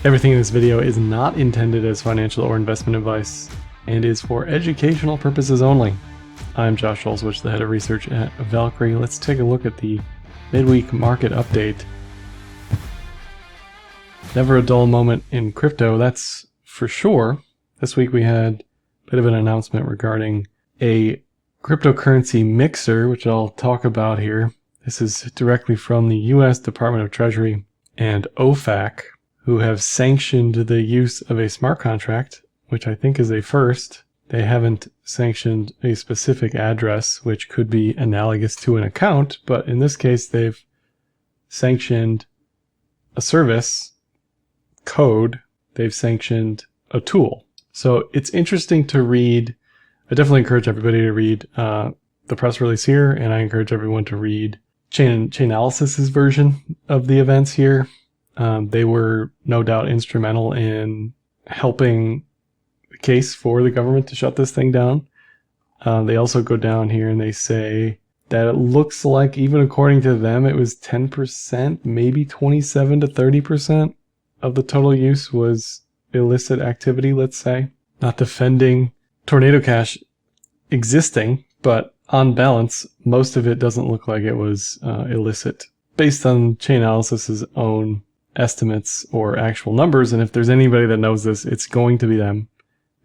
Everything in this video is not intended as financial or investment advice and is for educational purposes only. I'm Josh Olszewicz, the head of research at Valkyrie. Let's take a look at the midweek market update. Never a dull moment in crypto, that's for sure. This week we had a bit of an announcement regarding a cryptocurrency mixer, which I'll talk about here. This is directly from the US Department of Treasury and OFAC, who have sanctioned the use of a smart contract, which I think is a first. They haven't sanctioned a specific address, which could be analogous to an account, but in this case they've sanctioned a service code. They've sanctioned a tool. So it's interesting to read. I definitely encourage everybody to read the press release here, and I encourage everyone to read Chainalysis' version of the events here. They were no doubt instrumental in helping the case for the government to shut this thing down. They also go down here and they say that it looks like, even according to them, it was 10%, maybe 27 to 30% of the total use was illicit activity, let's say. Not defending Tornado Cash existing, but on balance, most of it doesn't look like it was illicit, based on Chainalysis' own estimates or actual numbers. And if there's anybody that knows this, it's going to be them,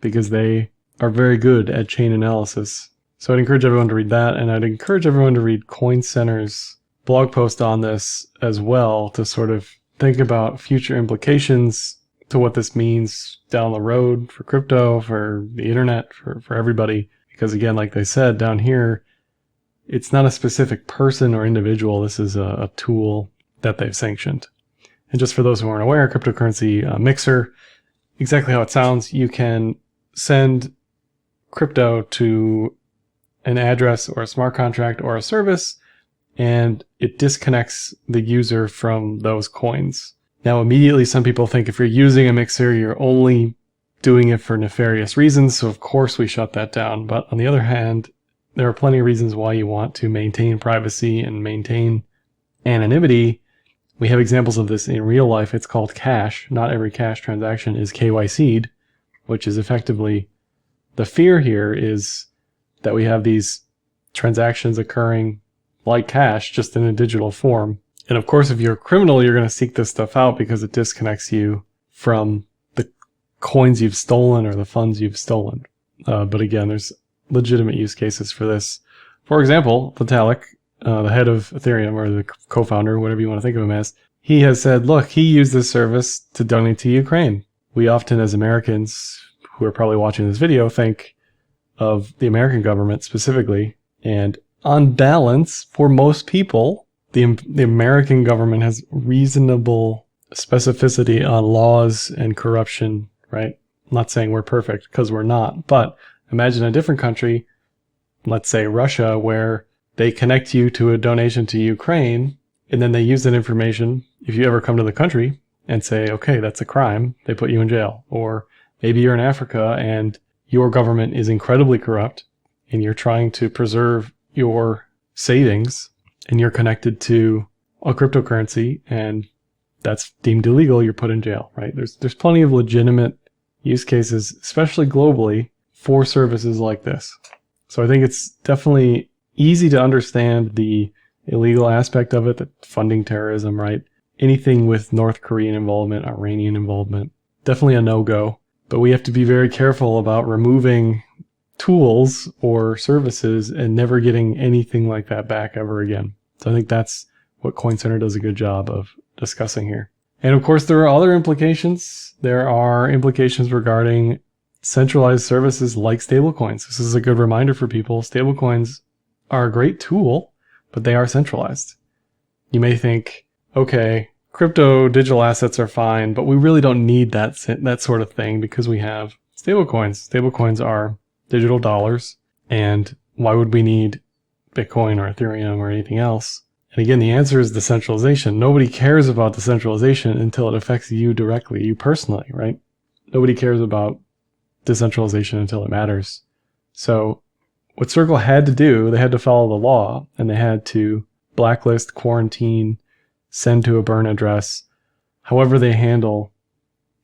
because they are very good at chain analysis. So I'd encourage everyone to read that, and I'd encourage everyone to read Coin Center's blog post on this as well, to sort of think about future implications to what this means down the road for crypto, for the internet, for everybody. Because again, like they said down here, it's not a specific person or individual. This is a tool that they've sanctioned. And just for those who aren't aware, cryptocurrency mixer, exactly how it sounds. You can send crypto to an address or a smart contract or a service, and it disconnects the user from those coins. Now, immediately some people think if you're using a mixer, you're only doing it for nefarious reasons, so of course we shut that down. But on the other hand, there are plenty of reasons why you want to maintain privacy and maintain anonymity. We have examples of this in real life. It's called cash. Not every cash transaction is KYC'd, which is effectively the fear here, is that we have these transactions occurring like cash, just in a digital form. And of course, if you're a criminal, you're going to seek this stuff out because it disconnects you from the coins you've stolen or the funds you've stolen. But again, there's legitimate use cases for this. For example, Vitalik, the head of Ethereum, or the co-founder, whatever you want to think of him as, he has said, look, he used this service to donate to Ukraine. We often, as Americans who are probably watching this video, think of the American government specifically. And on balance, for most people, the American government has reasonable specificity on laws and corruption, right? I'm not saying we're perfect, because we're not. But imagine a different country, let's say Russia, where they connect you to a donation to Ukraine, and then they use that information. If you ever come to the country and say, okay, that's a crime, they put you in jail. Or maybe you're in Africa and your government is incredibly corrupt and you're trying to preserve your savings and you're connected to a cryptocurrency and that's deemed illegal, you're put in jail, right? There's plenty of legitimate use cases, especially globally, for services like this. So I think it's definitely easy to understand the illegal aspect of it, the funding terrorism, right? Anything with North Korean involvement, Iranian involvement, definitely a no-go. But we have to be very careful about removing tools or services and never getting anything like that back ever again. So I think that's what Coin Center does a good job of discussing here. And of course, there are other implications. There are implications regarding centralized services like stablecoins. This is a good reminder for people. Stablecoins are a great tool, but they are centralized. You may think, okay, crypto digital assets are fine, but we really don't need that sort of thing because we have stablecoins. Stablecoins are digital dollars, and why would we need Bitcoin or Ethereum or anything else? And again, the answer is decentralization. Nobody cares about decentralization until it affects you directly, you personally, right? Nobody cares about decentralization until it matters. So what Circle had to do, they had to follow the law, and they had to blacklist, quarantine, send to a burn address, however they handle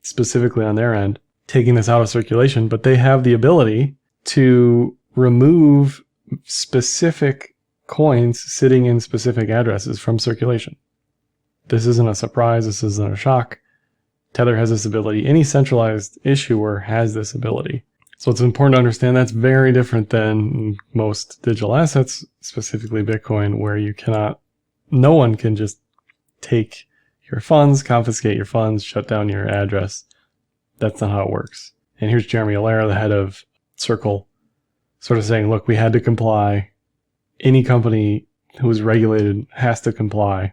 specifically on their end, taking this out of circulation, but they have the ability to remove specific coins sitting in specific addresses from circulation. This isn't a surprise. This isn't a shock. Tether has this ability. Any centralized issuer has this ability. So it's important to understand that's very different than most digital assets, specifically Bitcoin, where no one can just take your funds, confiscate your funds, shut down your address. That's not how it works. And here's Jeremy Allaire, the head of Circle, sort of saying, look, we had to comply. Any company who is regulated has to comply.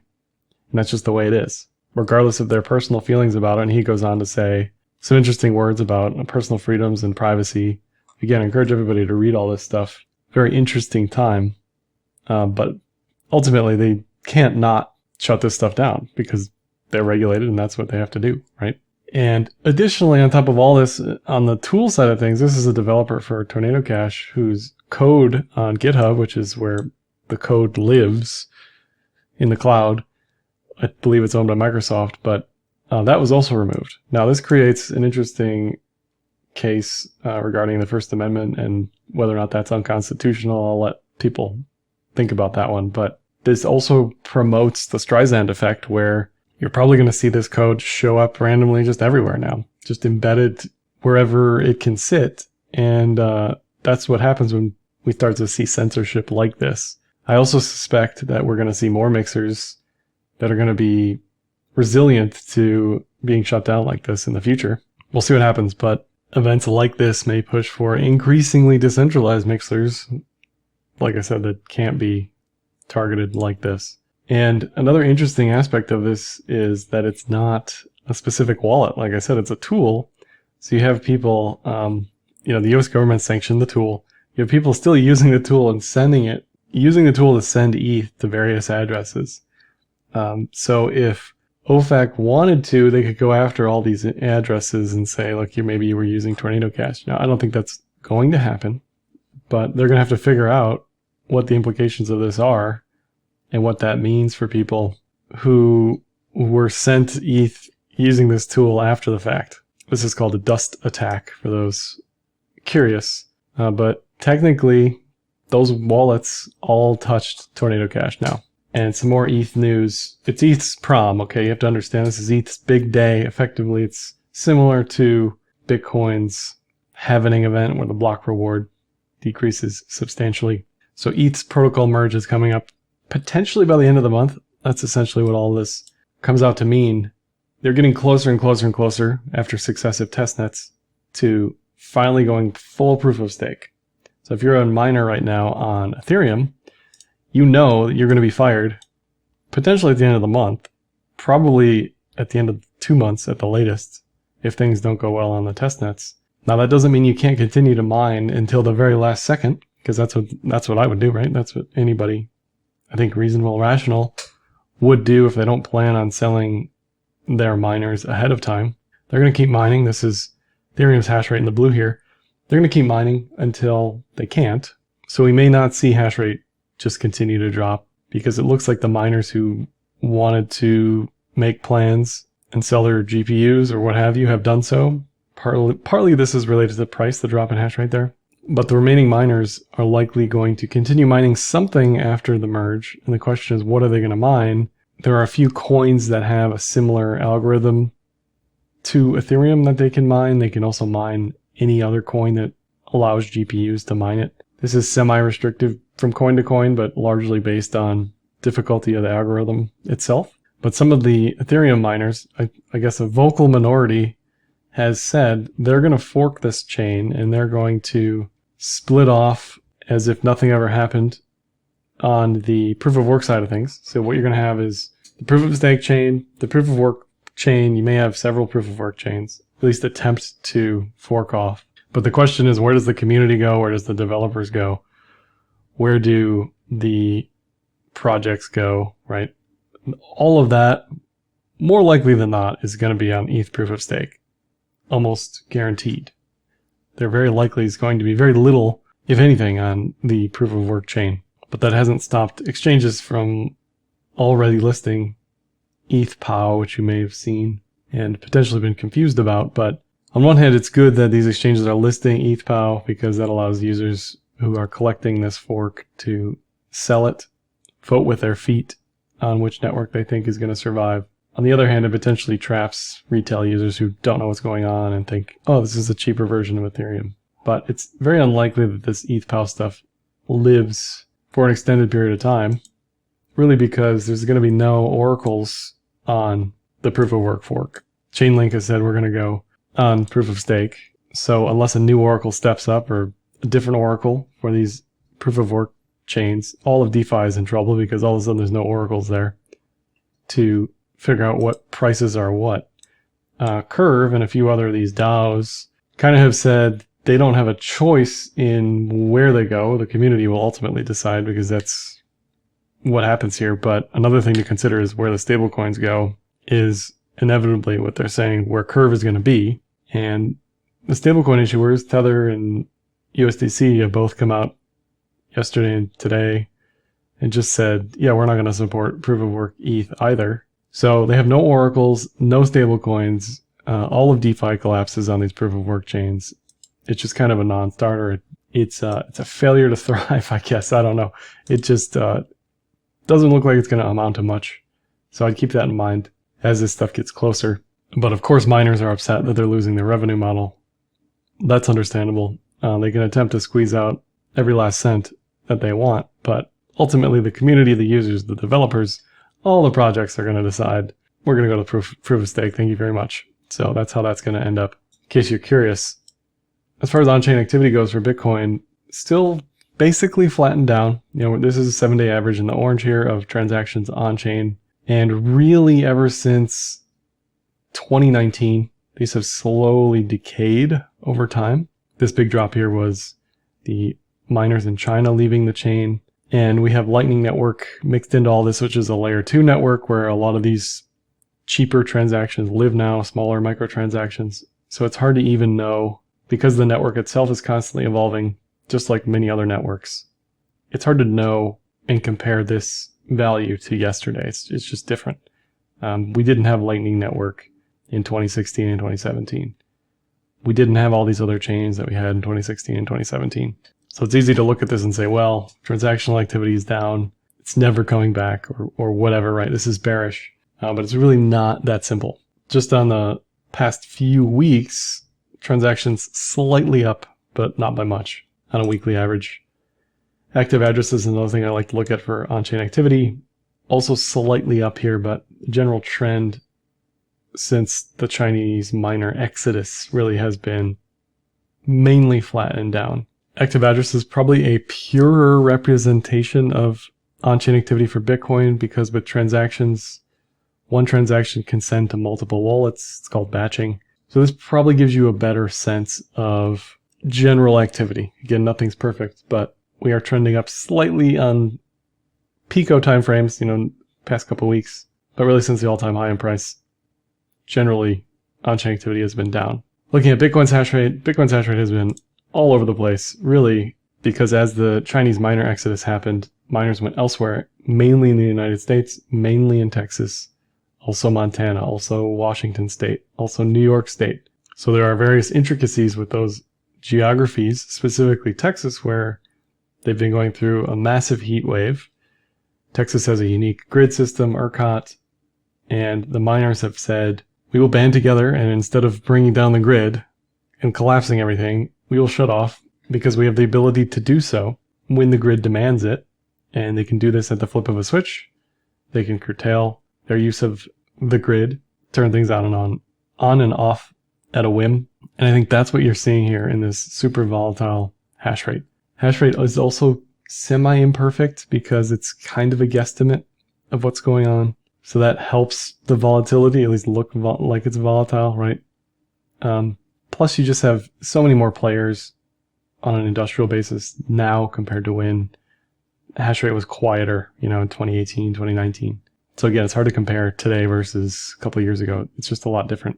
And that's just the way it is, regardless of their personal feelings about it. And he goes on to say some interesting words about personal freedoms and privacy. Again, I encourage everybody to read all this stuff. Very interesting time. But ultimately, they can't not shut this stuff down because they're regulated and that's what they have to do, right? And additionally, on top of all this, on the tool side of things, this is a developer for Tornado Cash whose code on GitHub, which is where the code lives in the cloud. I believe it's owned by Microsoft, but that was also removed. Now, this creates an interesting case regarding the First Amendment and whether or not that's unconstitutional. I'll let people think about that one. But this also promotes the Streisand effect, where you're probably going to see this code show up randomly just everywhere now, just embedded wherever it can sit. And that's what happens when we start to see censorship like this. I also suspect that we're going to see more mixers that are going to be resilient to being shut down like this in the future. We'll see what happens, but events like this may push for increasingly decentralized mixers, like I said, that can't be targeted like this. And another interesting aspect of this is that it's not a specific wallet. Like I said, it's a tool. So you have people, the US government sanctioned the tool. You have people still using the tool and using the tool to send ETH to various addresses. So if OFAC wanted to, they could go after all these addresses and say, look, maybe you were using Tornado Cash. Now, I don't think that's going to happen, but they're going to have to figure out what the implications of this are and what that means for people who were sent ETH using this tool after the fact. This is called a dust attack for those curious. But technically, those wallets all touched Tornado Cash now. And some more ETH news. It's ETH's prom, okay? You have to understand this is ETH's big day. Effectively, it's similar to Bitcoin's halvening event where the block reward decreases substantially. So ETH's protocol merge is coming up potentially by the end of the month. That's essentially what all this comes out to mean. They're getting closer and closer and closer after successive testnets to finally going full proof of stake. So if you're a miner right now on Ethereum, you know that you're going to be fired potentially at the end of the month, probably at the end of 2 months at the latest, if things don't go well on the testnets. Now, that doesn't mean you can't continue to mine until the very last second, because that's what I would do, right? That's what anybody, I think, reasonable, rational would do if they don't plan on selling their miners ahead of time. They're going to keep mining. This is Ethereum's hash rate in the blue here. They're going to keep mining until they can't. So we may not see hash rate just continue to drop, because it looks like the miners who wanted to make plans and sell their GPUs or what have you have done so. Partly this is related to the price, the drop in hash rate there. But the remaining miners are likely going to continue mining something after the merge. And the question is, what are they going to mine? There are a few coins that have a similar algorithm to Ethereum that they can mine. They can also mine any other coin that allows GPUs to mine it. This is semi-restrictive from coin to coin, but largely based on difficulty of the algorithm itself. But some of the Ethereum miners, I guess a vocal minority, has said they're going to fork this chain and they're going to split off as if nothing ever happened on the proof of work side of things. So what you're going to have is the proof of stake chain, the proof of work chain. You may have several proof of work chains, at least attempt to fork off. But the question is, where does the community go? Where does the developers go? Where do the projects go, right? All of that, more likely than not, is going to be on ETH proof of stake. Almost guaranteed. There very likely is going to be very little, if anything, on the proof of work chain. But that hasn't stopped exchanges from already listing ETH POW, which you may have seen, and potentially been confused about. But on one hand, it's good that these exchanges are listing ETHPOW because that allows users who are collecting this fork to sell it, vote with their feet on which network they think is going to survive. On the other hand, it potentially traps retail users who don't know what's going on and think, oh, this is a cheaper version of Ethereum. But it's very unlikely that this ETHPOW stuff lives for an extended period of time, really because there's going to be no oracles on the proof of work fork. Chainlink has said we're going to go on proof of stake. So unless a new oracle steps up or a different oracle for these proof of work chains, all of DeFi is in trouble because all of a sudden there's no oracles there to figure out what prices are what. Curve and a few other of these DAOs kind of have said they don't have a choice in where they go. The community will ultimately decide because that's what happens here. But another thing to consider is where the stablecoins go is inevitably what they're saying where Curve is going to be. And the stablecoin issuers, Tether and USDC, have both come out yesterday and today and just said, yeah, we're not going to support proof of work ETH either. So they have no oracles, no stablecoins. All of DeFi collapses on these proof of work chains. It's just kind of a non-starter. It's a failure to thrive, I guess. I don't know. It just doesn't look like it's going to amount to much. So I'd keep that in mind as this stuff gets closer. But of course, miners are upset that they're losing their revenue model. That's understandable. They can attempt to squeeze out every last cent that they want, but ultimately the community, the users, the developers, all the projects are going to decide, we're going to go to proof of stake. Thank you very much. So that's how that's going to end up. In case you're curious, as far as on-chain activity goes for Bitcoin, still basically flattened down. You know, this is a 7-day average in the orange here of transactions on-chain. And really ever since 2019, these have slowly decayed over time. This big drop here was the miners in China leaving the chain. And we have Lightning Network mixed into all this, which is a layer 2 network where a lot of these cheaper transactions live now, smaller microtransactions. So it's hard to even know, because the network itself is constantly evolving, just like many other networks. It's hard to know and compare this value to yesterday. It's just different. We didn't have Lightning Network in 2016 and 2017. We didn't have all these other chains that we had in 2016 and 2017. So it's easy to look at this and say, well, transactional activity is down. It's never coming back or whatever, right? This is bearish. But it's really not that simple. Just on the past few weeks, transactions slightly up, but not by much on a weekly average. Active addresses is another thing I like to look at for on-chain activity. Also slightly up here, but general trend since the Chinese miner exodus really has been mainly flat and down. Active address is probably a purer representation of on-chain activity for Bitcoin because with transactions, one transaction can send to multiple wallets. It's called batching. So this probably gives you a better sense of general activity. Again, nothing's perfect, but we are trending up slightly on Pico timeframes, past couple weeks, but really since the all-time high in price, generally on-chain activity has been down. Looking at Bitcoin's hash rate has been all over the place, really, because as the Chinese miner exodus happened, miners went elsewhere, mainly in the United States, mainly in Texas, also Montana, also Washington State, also New York State. So there are various intricacies with those geographies, specifically Texas, where they've been going through a massive heat wave. Texas has a unique grid system, ERCOT, and the miners have said, we will band together, and instead of bringing down the grid and collapsing everything, we will shut off because we have the ability to do so when the grid demands it. And they can do this at the flip of a switch. They can curtail their use of the grid, turn things on and off at a whim. And I think that's what you're seeing here in this super volatile hash rate. Hash rate is also semi-imperfect because it's kind of a guesstimate of what's going on. So that helps the volatility at least look like it's volatile, right? Plus, you just have so many more players on an industrial basis now compared to when hash rate was quieter, in 2018, 2019. So again, it's hard to compare today versus a couple of years ago. It's just a lot different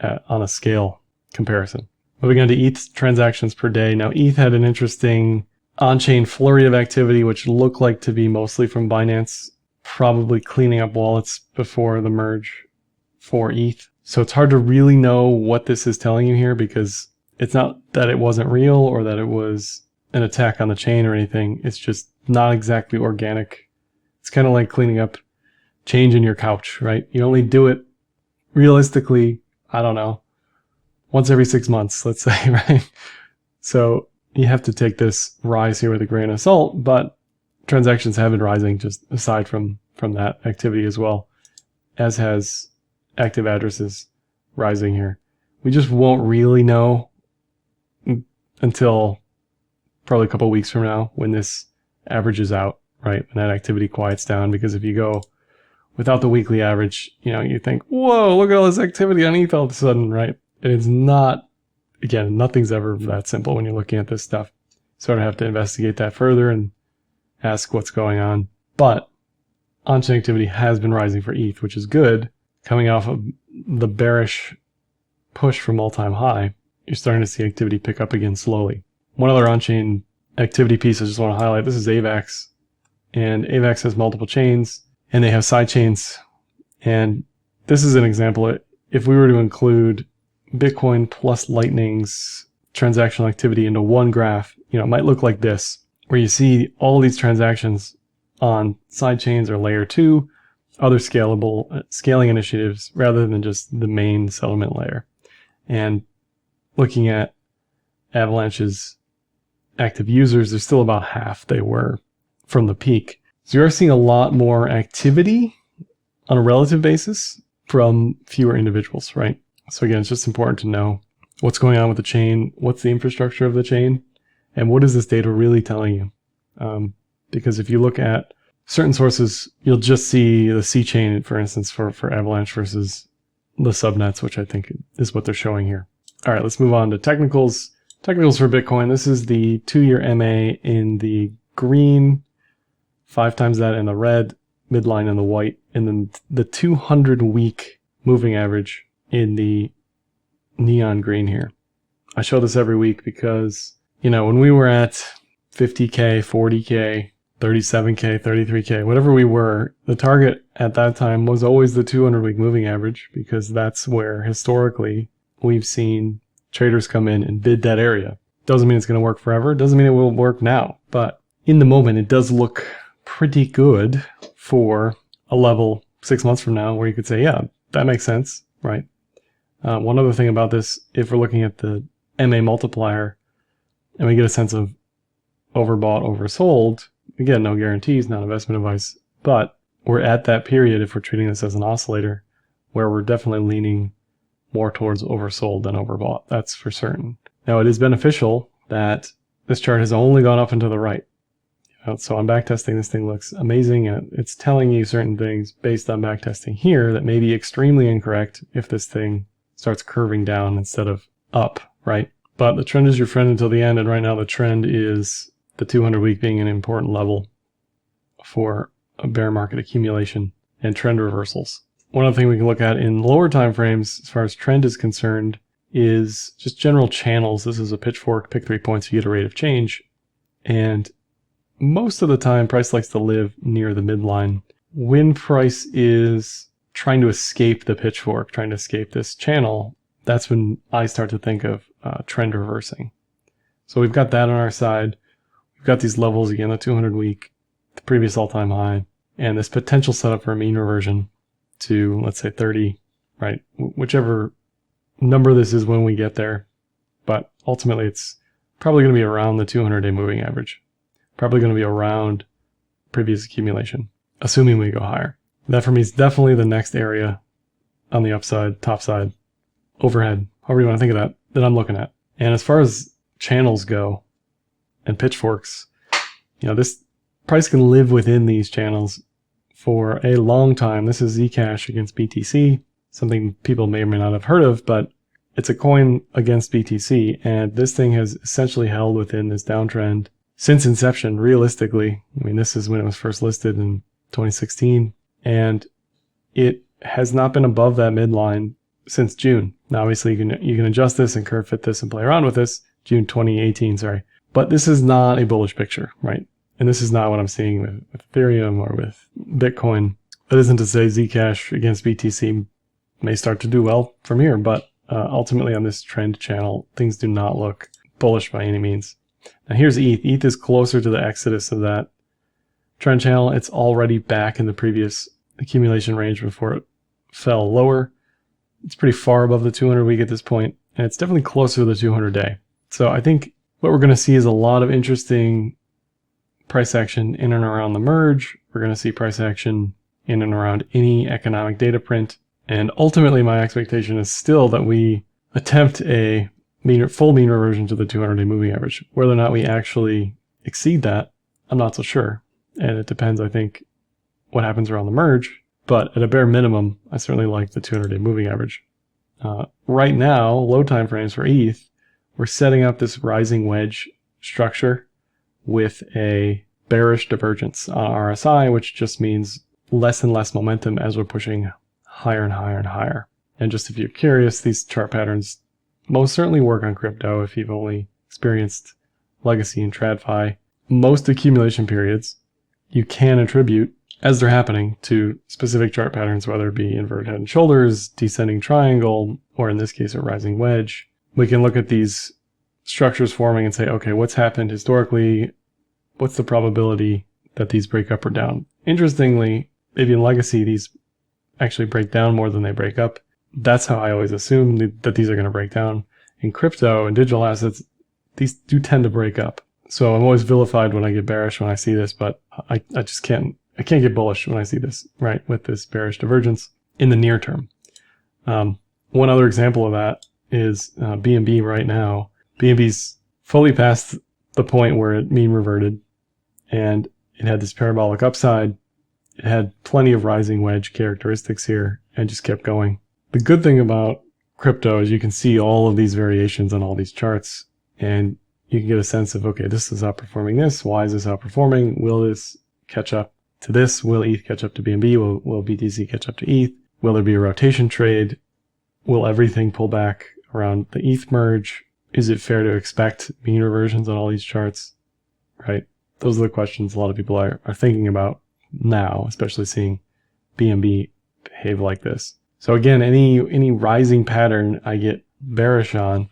on a scale comparison. Moving on to ETH transactions per day. Now, ETH had an interesting on-chain flurry of activity, which looked like to be mostly from Binance, probably cleaning up wallets before the merge for ETH. So it's hard to really know what this is telling you here, because it's not that it wasn't real or that it was an attack on the chain or anything. It's just not exactly organic. It's kind of like cleaning up change in your couch, right? You only do it realistically, I don't know, once every 6 months, let's say, right? So you have to take this rise here with a grain of salt, but transactions have been rising just aside from that activity as well, as has active addresses rising here. We just won't really know until probably a couple of weeks from now when this averages out, right? When that activity quiets down, because if you go without the weekly average, you think, whoa, look at all this activity on ETH all of a sudden, right? And it's not, again, nothing's ever that simple when you're looking at this stuff. Sort of have to investigate that further and ask what's going on. But on-chain activity has been rising for ETH, which is good. Coming off of the bearish push from all-time high, you're starting to see activity pick up again slowly. One other on-chain activity piece I just want to highlight, this is AVAX. And AVAX has multiple chains, and they have side chains. And this is an example. If we were to include Bitcoin plus Lightning's transactional activity into one graph, it might look like this, where you see all these transactions on side chains or layer 2, other scaling initiatives, rather than just the main settlement layer. And looking at Avalanche's active users, they're still about half they were from the peak. So you're seeing a lot more activity on a relative basis from fewer individuals, right? So again, it's just important to know what's going on with the chain, what's the infrastructure of the chain, and what is this data really telling you? Because if you look at certain sources, you'll just see the C chain, for instance, for Avalanche versus the subnets, which I think is what they're showing here. All right, let's move on to technicals. Technicals for Bitcoin. This is the 2-year MA in the green, 5 times that in the red, midline in the white, and then the 200-week moving average in the neon green here. I show this every week because, when we were at 50K, 40K, 37K, 33K, whatever we were, the target at that time was always the 200-week moving average, because that's where historically we've seen traders come in and bid that area. Doesn't mean it's going to work forever. Doesn't mean it will work now. But in the moment, it does look pretty good for a level 6 months from now where you could say, yeah, that makes sense, right? One other thing about this, if we're looking at the MA multiplier and we get a sense of overbought, oversold, again, no guarantees, not investment advice, but we're at that period, if we're treating this as an oscillator, where we're definitely leaning more towards oversold than overbought. That's for certain. Now, it is beneficial that this chart has only gone up and to the right. So on backtesting, this thing looks amazing, and it's telling you certain things based on backtesting here that may be extremely incorrect if this thing starts curving down instead of up, right? But the trend is your friend until the end, and right now the trend is the 200-week being an important level for a bear market accumulation and trend reversals. One other thing we can look at in lower time frames, as far as trend is concerned, is just general channels. This is a pitchfork, pick 3 points, you get a rate of change. And most of the time, price likes to live near the midline. When price is trying to escape the pitchfork, trying to escape this channel, that's when I start to think of trend reversing. So we've got that on our side. We've got these levels again, the 200-week, the previous all-time high, and this potential setup for a mean reversion to, let's say, 30, right? Whichever number this is when we get there. But ultimately, it's probably going to be around the 200-day moving average. Probably going to be around previous accumulation, assuming we go higher. That for me is definitely the next area on the upside, top side, overhead, however you want to think of that I'm looking at. And as far as channels go and pitchforks, this price can live within these channels for a long time. This is Zcash against BTC, something people may or may not have heard of, but it's a coin against BTC, and this thing has essentially held within this downtrend since inception, realistically. I mean, this is when it was first listed in 2016, and it has not been above that midline since June. Now, obviously, you can adjust this and curve fit this and play around with this, June 2018, sorry. But this is not a bullish picture, right? And this is not what I'm seeing with Ethereum or with Bitcoin. That isn't to say Zcash against BTC may start to do well from here, but ultimately on this trend channel, things do not look bullish by any means. Now here's ETH. ETH is closer to the exodus of that trend channel. It's already back in the previous accumulation range before it fell lower. It's pretty far above the 200 week at this point, and it's definitely closer to the 200 day. So I think what we're going to see is a lot of interesting price action in and around the merge. We're going to see price action in and around any economic data print. And ultimately, my expectation is still that we attempt a full mean reversion to the 200-day moving average. Whether or not we actually exceed that, I'm not so sure. And it depends, I think, what happens around the merge. But at a bare minimum, I certainly like the 200-day moving average. Right now, low time frames for ETH, we're setting up this rising wedge structure with a bearish divergence on RSI, which just means less and less momentum as we're pushing higher and higher and higher. And just if you're curious, these chart patterns most certainly work on crypto if you've only experienced legacy and TradFi. Most accumulation periods you can attribute, as they're happening, to specific chart patterns, whether it be inverted head and shoulders, descending triangle, or in this case, a rising wedge. We can look at these structures forming and say, okay, what's happened historically? What's the probability that these break up or down? Interestingly, maybe in legacy, these actually break down more than they break up. That's how I always assume that these are going to break down. In crypto and digital assets, these do tend to break up. So I'm always vilified when I get bearish when I see this, but I just can't get bullish when I see this, right, with this bearish divergence in the near term. One other example of that is BNB right now. BNB's fully past the point where it mean reverted, and it had this parabolic upside. It had plenty of rising wedge characteristics here and just kept going. The good thing about crypto is you can see all of these variations on all these charts, and you can get a sense of, okay, this is outperforming this. Why is this outperforming? Will this catch up to this? Will ETH catch up to BNB? Will BTC catch up to ETH? Will there be a rotation trade? Will everything pull back around the ETH merge? Is it fair to expect mean reversions on all these charts? Right? Those are the questions a lot of people are thinking about now, especially seeing BNB behave like this. So again, any rising pattern I get bearish on,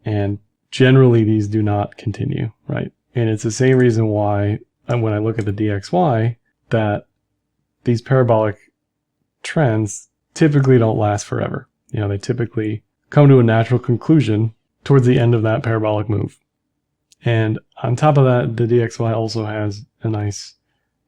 and generally these do not continue, right? And it's the same reason why when I look at the DXY, that these parabolic trends typically don't last forever. You know, they typically come to a natural conclusion towards the end of that parabolic move. And on top of that, the DXY also has a nice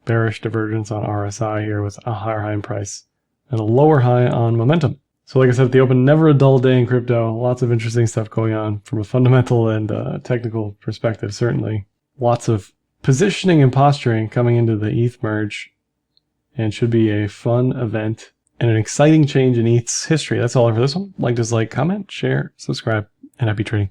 bearish divergence on RSI here with a higher high in price and a lower high on momentum. So like I said at the open, never a dull day in crypto. Lots of interesting stuff going on from a fundamental and technical perspective, certainly. Lots of positioning and posturing coming into the ETH merge, and should be a fun event and an exciting change in ETH's history. That's all for this one. Like, dislike, comment, share, subscribe, and happy trading.